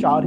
4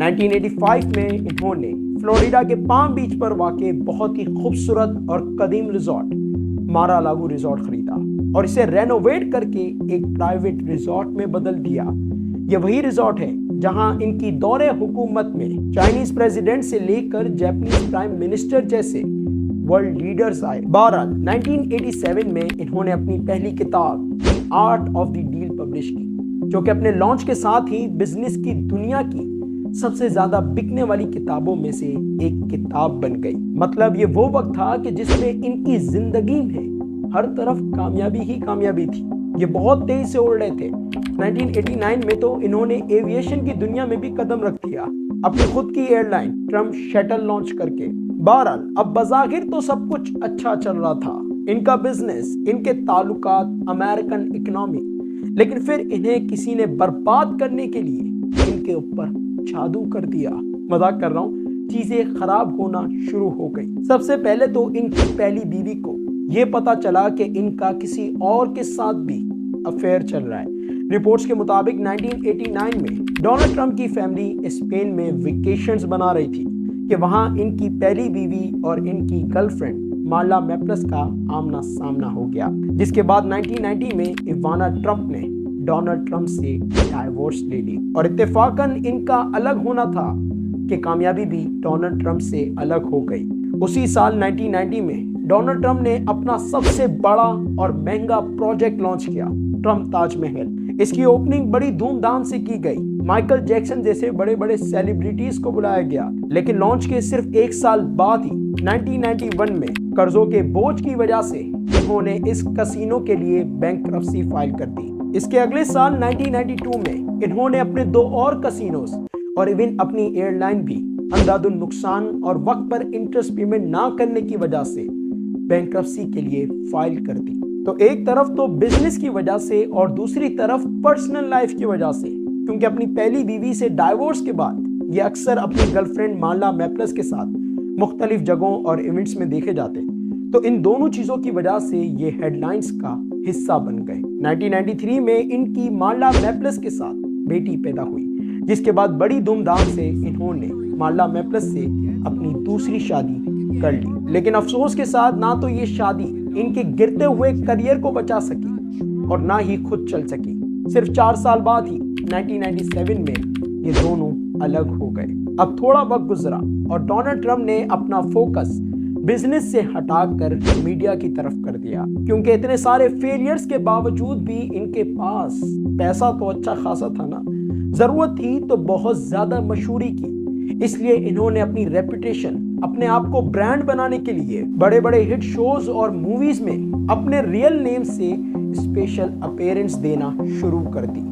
1985 میں انہوں نے فلوریڈا کے پام بیچ پر واقع بہت ہی خوبصورت اور قدیم ریزورٹ مارا لاگو ریزورٹ خریدا اور اسے رینوویٹ کر کے ایک پرائیویٹ ریزورٹ میں بدل دیا۔ یہ وہی ریزورٹ ہے جہاں ان کی دور حکومت میں چائنیز پریزیڈنٹ سے لے کر جاپنیز پرائم منسٹر جیسے ورلڈ لیڈرز آئے۔ بہرحال 1987 میں انہوں نے اپنی پہلی کتاب the art of the deal publish کی، جو کہ اپنے لانچ کے ساتھ ہی بزنس کی دنیا کی سب سے زیادہ بکنے والی کتابوں میں سے ایک کتاب بن گئی۔ مطلب یہ وہ وقت تھا کہ جس میں ان کی زندگی میں ہر طرف کامیابی ہی کامیابی تھی۔ یہ بہت تیز سے اڑ رہے تھے۔ 1989 میں تو انہوں نے ایویشن کی دنیا میں بھی قدم رکھ دیا، اپنی خود کی air line Trump shuttle launch کر کے۔ بہرحال اب بظاہر تو سب کچھ اچھا چل رہا تھا، ان کا بزنس، ان کے تعلقات، امریکن اکنامی، لیکن پھر انہیں کسی نے برباد کرنے کے لیے ان کے اوپر جادو کر دیا۔ مذاق کر رہا ہوں، چیزیں خراب ہونا شروع ہو گئی۔ سب سے پہلے تو ان کی پہلی بیوی کو یہ پتا چلا کہ ان کا کسی اور کے ساتھ بھی افیئر چل رہا ہے۔ رپورٹس کے مطابق 1989 میں ڈونلڈ ٹرمپ کی فیملی اسپین میں ویکیشنز بنا رہی تھی کہ وہاں ان کی پہلی بیوی اور ان کی گرل فرینڈ مارلا میپلس کا آمنا سامنا ہو گیا، جس کے بعد 1990 میں ایوانا ٹرمپ نے ڈونلڈ ٹرمپ سے ڈائیورس لے لی اور اتفاقاً ان کا الگ ہونا تھا کہ کامیابی بھی ڈونلڈ ٹرمپ سے الگ ہو گئی۔ اسی سال 1990 میں ڈونلڈ ٹرمپ نے اپنا سب سے بڑا اور مہنگا پروجیکٹ لانچ کیا، ٹرمپ تاج محل۔ اس کی اوپننگ بڑی دھوم دھام سے کی گئی، مائیکل جیکسن جیسے بڑے بڑے سیلیبریٹیز کو بلایا گیا، لیکن لانچ کے صرف ایک سال بعد ہی 1991 میں قرضوں کے بوجھ کی وجہ سے انہوں نے اس کسینو کے لیے بینکرپسی فائل کر دی۔ اس کے اگلے سال 1992 میں انہوں نے اپنے 2 اور کسینوز اور ایون اپنی ایئر لائن بھی اندھادھند نقصان اور وقت پر انٹرسٹ پیمنٹ نہ کرنے کی وجہ سے بینکرپسی کے لیے فائل کر دی۔ تو ایک طرف تو بزنس کی وجہ سے اور دوسری طرف پرسنل لائف کی وجہ سے، کیونکہ اپنی پہلی بیوی سے ڈائیورس کے بعد یہ اکثر اپنی گرل فرینڈ مارلا میپلس کے ساتھ مختلف جگہوں اور ایونٹس میں دیکھے جاتے، تو ان دونوں چیزوں کی وجہ سے یہ ہیڈ لائنز کا حصہ بن گئے۔ 1993 میں ان کی مارلا میپلس کے ساتھ بیٹی پیدا ہوئی، جس کے بعد بڑی دھوم دھام سے انہوں نے مارلا میپلس سے اپنی دوسری شادی کر لی، لیکن افسوس کے ساتھ نہ تو یہ شادی ان کے گرتے ہوئے کریئر کو بچا سکی اور نہ ہی خود چل سکی۔ صرف 4 سال بعد ہی 1997 میں یہ دونوں الگ ہو گئے۔ اب تھوڑا وقت گزرا اور ڈونلڈ ٹرمپ نے اپنا فوکس بزنس سے ہٹا کر میڈیا کی طرف کر دیا، کیونکہ اتنے سارے فیلیئرز کے باوجود بھی ان کے پاس پیسہ تو اچھا خاصا تھا نا، ضرورت تھی تو بہت زیادہ مشہوری کی۔ اس لیے انہوں نے اپنی ریپوٹیشن، اپنے آپ کو برانڈ بنانے کے لیے بڑے بڑے ہٹ شوز اور موویز میں اپنے ریئل نیم سے اسپیشل اپیرنس دینا شروع کر دی۔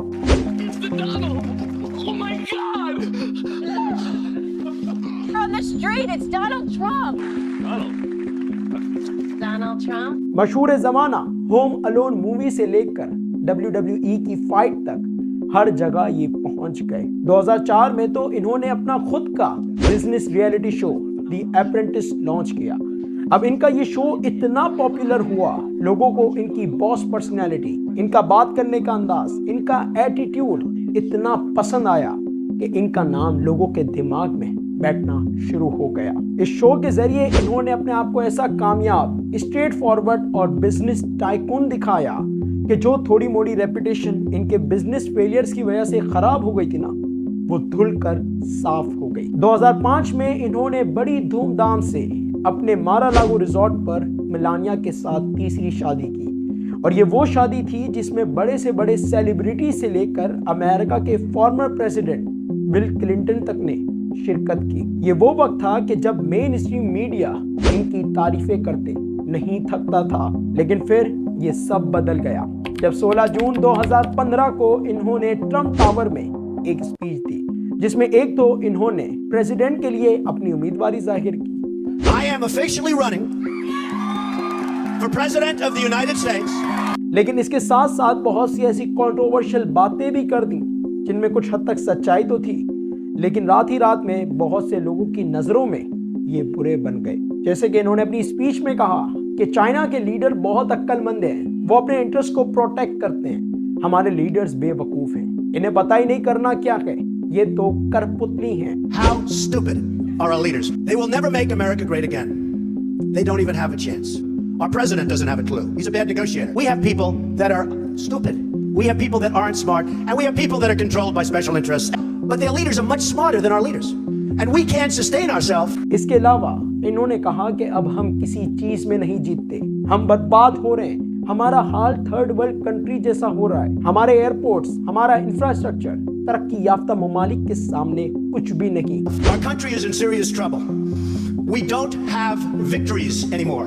مشہور زمانہ ہوم الون مووی سے لے کر WWE کی فائٹ تک ہر جگہ یہ پہنچ گئے۔ 2004 میں تو انہوں نے اپنا خود کا بزنس ریئلٹی شو دی اپرینٹس لانچ کیا۔ اب ان کا یہ شو اتنا پاپولر ہوا، لوگوں کو ان کی باس پرسنالٹی، ان کا بات کرنے کا انداز، ان کا ایٹیٹیوڈ اتنا پسند آیا کہ ان کا نام لوگوں کے دماغ میں بیٹھنا شروع ہو گیا۔ اس شو کے ذریعے انہوں نے اپنے آپ کو ایسا کامیاب، اسٹریٹ فارورڈ اور بزنس ٹائکون دکھایا کہ جو تھوڑی موڑی ریپوٹیشن ان کے بزنس فیلیئرز کی وجہ سے خراب ہو گئی تھی نا، وہ دھل کر صاف ہو گئی۔ 2005 میں انہوں نے بڑی دھوم دھام سے اپنے مارا لاگو ریزورٹ پر میلانیا کے ساتھ تیسری شادی کی، اور یہ وہ شادی تھی جس میں بڑے سے بڑے سیلیبریٹی سے لے کر امریکہ کے فارمر پریزیڈنٹ بل کلنٹن تک نے شرکت کی۔ یہ وہ وقت تھا کہ جب مین اسٹریم میڈیا ان کی تعریفیں کرتے نہیں تھکتا تھا، لیکن پھر یہ سب بدل گیا جب 16 جون 2015 کو انہوں نے ٹرمپ ٹاور میں ایک اسپیچ دی، جس میں ایک تو انہوں نے پریزیڈنٹ کے لیے اپنی امیدواری ظاہر کی۔ I am officially running for president of the United States. لیکن اس کے ساتھ ساتھ بہت سی ایسی کنٹروورشل باتیں بھی کر دیں جن میں کچھ حد تک سچائی تو تھی، لیکن رات ہی رات میں بہت سے لوگوں کی نظروں میں یہ برے بن گئے۔ جیسے کہ انہوں نے اپنی اسپیچ میں کہا کہ چائنا کے لیڈر بہت عقل مند ہیں، وہ اپنے انٹرسٹ کو پروٹیکٹ کرتے ہیں، ہمارے لیڈرز بے وقوف ہیں، انہیں پتہ ہی نہیں کرنا کیا ہے، یہ تو کرپتلی ہیں. How stupid are our leaders? They will never make America great again. They don't even have a chance. Our president doesn't have a clue. He's a bad negotiator. We have people that are stupid. We have people that aren't smart. And we have people that are controlled by special interests. But their leaders are much smarter than our leaders. And we can't sustain ourselves. اس کے علاوہ انہوں نے کہا کہ اب ہم کسی چیز میں نہیں جیتتے. ہم برباد ہو رہے ہیں. ہمارا حال تھرڈ ورلڈ کنٹری جیسا ہو رہا ہے. ہمارے ایئرپورٹس، ہمارا انفراسٹرکچر ترقی یافتہ ممالک کے سامنے کچھ بھی نہیں. Our country is in serious trouble. We don't have victories anymore.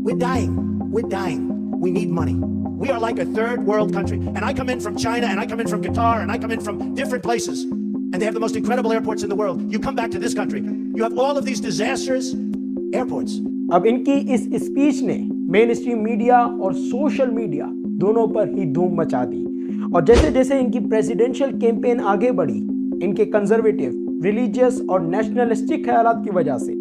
We're dying. We're dying. We need money. We are like a third world country. And I come in from China, and I come in from Qatar, and I come in from different places. And they have the most incredible airports in the world. You come back to this country. You have all of these disastrous airports. اب ان کی اس speech نے مین stream media اور social media دونوں پر ہی دھوم مچا دی. اور جیسے جیسے ان کی پریزیڈنشل کیمپین آگے بڑھی، ان کے کنزرویٹو، ریلیجیس اور نیشنلسٹک خیالات کی وجہ سے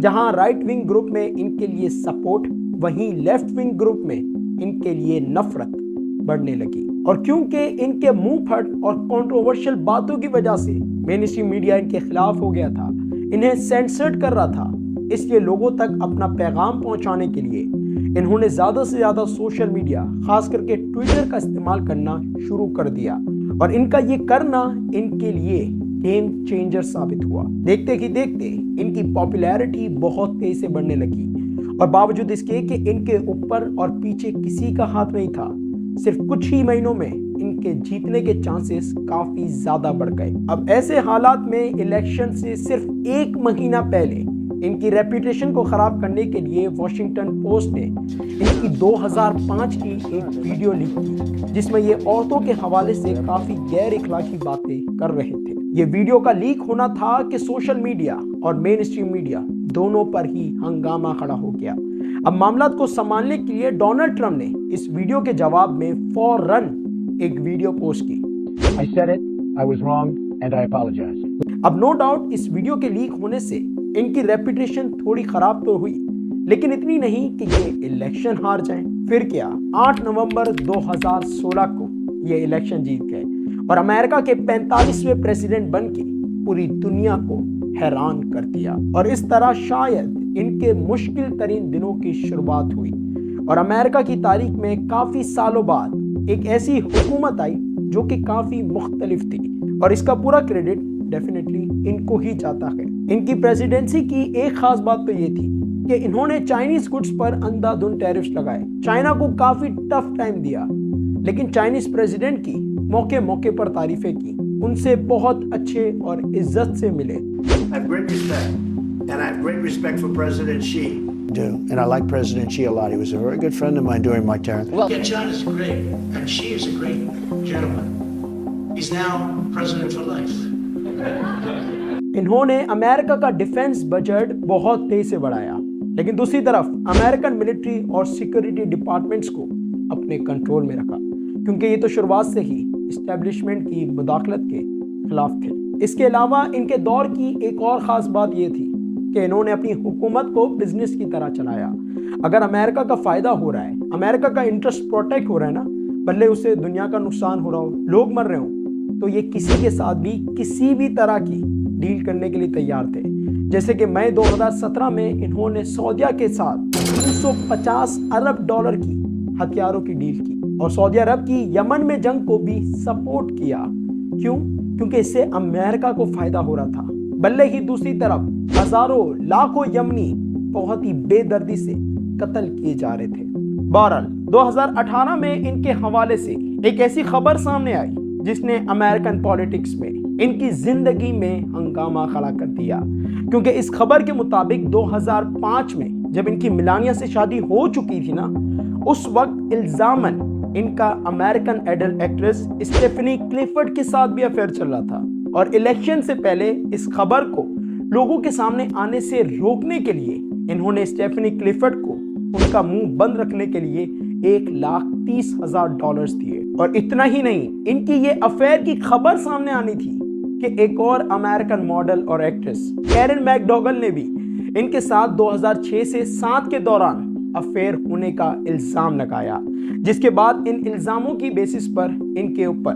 جہاں رائٹ ونگ گروپ میں ان کے لیے سپورٹ، وہیں لیفٹ ونگ گروپ میں ان کے لیے نفرت بڑھنے لگی. اور کیونکہ ان کے منہ پھٹ اور کنٹروورشل باتوں کی وجہ سے مین اسٹریم میڈیا ان کے خلاف ہو گیا تھا، انہیں سینسرڈ کر رہا تھا. اس لیے لوگوں تک اپنا پیغام پہنچانے کے لیے انہوں نے زیادہ سے زیادہ سوشل میڈیا، خاص کر کے ٹویٹر کا استعمال کرنا شروع کر دیا. اور ان کا یہ کرنا ان کے لیے گیم چینجر ثابت ہوا. دیکھتے ہی دیکھتے ان کی پاپولیرٹی بہت تیز سے بڑھنے لگی. اور باوجود اس کے کہ ان کے اوپر اور پیچھے کسی کا ہاتھ نہیں تھا، صرف کچھ ہی مہینوں میں ان کے جیتنے کے چانسز کافی زیادہ بڑھ گئے. اب ایسے حالات میں الیکشن سے صرف ایک مہینہ پہلے ان کی ریپوٹیشن کو خراب کرنے کے لیے واشنگٹن پوسٹ نے ان کی 2005 کی ایک ویڈیو لیک کی، جس میں یہ عورتوں کے حوالے سے کافی غیر اخلاقی باتیں کر رہے تھے. یہ ویڈیو کا لیک ہونا تھا کہ سوشل میڈیا اور مین اسٹریم میڈیا دونوں پر ہی ہنگامہ کھڑا ہو گیا. اب معاملات کو سنبھالنے کے لیے ڈونلڈ ٹرمپ نے اس ویڈیو کے جواب میں فوراً ایک ویڈیو پوسٹ کی. I said it, I was wrong, and I apologize. اب نو ڈاؤٹ اس ویڈیو کے لیک ہونے سے ان کی ریپوٹیشن تھوڑی خراب تو ہوئی، لیکن اتنی نہیں کہ یہ الیکشن ہار جائیں. پھر کیا، 8 نومبر 2016 کو یہ الیکشن جیت گئے اور امریکہ کے 45ویں پریزیڈنٹ بن کے پوری دنیا کو حیران کر دیا. اور اس طرح شاید ان کے مشکل ترین دنوں کی شروعات ہوئی اور امریکہ کی تاریخ میں کافی سالوں بعد ایک ایسی حکومت آئی جو کہ کافی مختلف تھی. اور اس کا پورا کریڈٹ ڈیفینیٹلی ان کو ہی جاتا ہے. ان کی پریزیڈنسی کی ایک خاص بات تو یہ تھی کہ انہوں نے چائنیز گڈز پر اندھا دھند ٹیرفز لگائے، چائنا کو کافی ٹف ٹائم دیا، لیکن چائنیز پریزیڈنٹ کی موقع موقع پر تعریفیں کی، ان سے بہت اچھے اور عزت سے ملے. I have great respect, and I have great respect for President Xi. And I like President Xi a lot. He was a very good friend of mine during my term. Well, yeah, China's great, and Xi is a great gentleman. He's now president for life. انہوں نے امریکہ کا defence budget بہت تیز سے بڑھایا، لیکن دوسری طرف امریکن ملٹری اور سیکورٹی ڈپارٹمنٹس کو اپنے کنٹرول میں رکھا، کیونکہ یہ تو شروعات سے ہی اسٹیبلشمنٹ کی مداخلت کے خلاف تھے. اس کے علاوہ ان کے دور کی ایک اور خاص بات یہ تھی کہ انہوں نے اپنی حکومت کو بزنس کی طرح چلایا. اگر امریکہ کا فائدہ ہو رہا ہے، امریکہ کا انٹرسٹ پروٹیکٹ ہو رہا ہے نا، بھلے اسے دنیا کا نقصان ہو رہا ہو، لوگ مر رہے ہوں، تو یہ کسی کے ساتھ بھی کسی بھی طرح کی ڈیل کرنے کے لیے تیار تھے. جیسے کہ مئی 2017 میں انہوں نے سعودیہ کے ساتھ $350 ارب کی ہتھیاروں کی ڈیل کی اور سعودی عرب کی یمن میں جنگ کو بھی سپورٹ کیا. کیوں؟ کیونکہ اس سے امریکہ کو فائدہ ہو رہا تھا. بلے ہی دوسری طرف ہزاروں لاکھوں یمنی بہت ہی بے دردی سے قتل کیے جا رہے تھے. بہرحال 2018 میں ان کے حوالے سے ایک ایسی خبر سامنے آئی جس نے امریکن پولیٹکس میں ان کی زندگی میں ہنگامہ کھڑا کر دیا. کیونکہ اس خبر کے مطابق 2005 میں جب ان کی میلانیا سے شادی ہو چکی تھی نا، اس وقت الزاماً ان کا امریکن ایڈلٹ ایکٹریس اسٹیفنی کلیفرڈ کے ساتھ بھی افیئر چل رہا تھا. اور الیکشن سے پہلے اس خبر کو لوگوں کے سامنے آنے سے روکنے کے لیے انہوں نے اسٹیفنی کلیفرڈ کو ان کا منہ بند رکھنے کے لیے $130,000 دیے. اور اتنا ہی نہیں، ان کی یہ افیئر کی خبر سامنے آنی تھی کہ ایک اور امریکن ماڈل اور ایکٹریس کیرن میک ڈوگل نے بھی ان کے ساتھ 2006 سے 7 کے دوران افیئر ہونے کا الزام لگایا، جس کے بعد ان الزاموں کی بیسس پر ان کے اوپر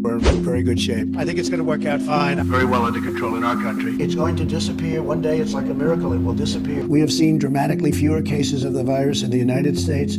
We're in very good shape. I think it's going to work out fine. Very well under control in our country. It's going to disappear. One day it's like a miracle. It will disappear. We have seen dramatically fewer cases of the virus in the United States.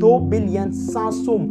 $2.7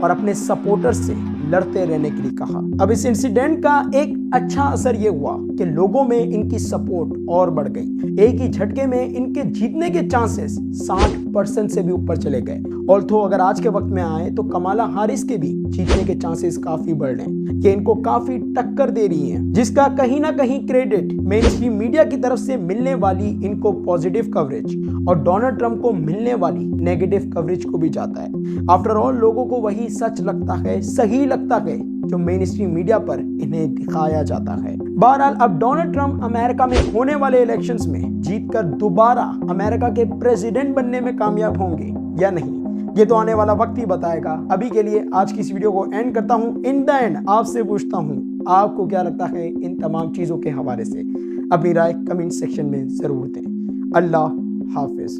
اور اپنے supporter سے لڑتے رہنے کے لیے کہا۔ اب اس incident کا ایک اچھا اثر یہ ہوا کہ لوگوں میں ان کی سپورٹ اور بڑھ گئی۔ ایک ہی جھٹکے میں ان کے جیتنے کے چانسز 60% سے بھی اوپر چلے گئے۔ آلتھو اگر آج کے وقت میں آئے تو کمالا ہیرس کے بھی جیتنے کے چانسز کافی بڑھ رہے ہیں، کہ ان کو کافی ٹکر دے رہی ہیں، جس کا کہیں نہ کہیں کریڈٹ مین اسٹریم میڈیا کی طرف سے ملنے والی ان کو پازیٹیو کوریج اور ڈونلڈ ٹرمپ کو ملنے والی نیگیٹو کوریج کو بھی جاتا ہے۔ آفٹر آل لوگوں کو وہی سچ لگتا ہے، صحیح لگتا ہے جو مین اسٹریم میڈیا پر انہیں دکھایا جاتا ہے۔ بہرحال اب ڈونلڈ ٹرمپ امریکہ میں ہونے والے الیکشنز میں جیت کر دوبارہ امریکہ کے پریزیڈنٹ بننے میں کامیاب ہوں گے یا نہیں، یہ تو آنے والا وقت ہی بتائے گا۔ ابھی کے لیے آج کی اس ویڈیو کو اینڈ کرتا ہوں۔ ان دا اینڈ آپ سے پوچھتا ہوں، آپ کو کیا لگتا ہے ان تمام چیزوں کے حوالے سے؟ اپنی رائے کمنٹ سیکشن میں ضرور دیں۔ اللہ حافظ۔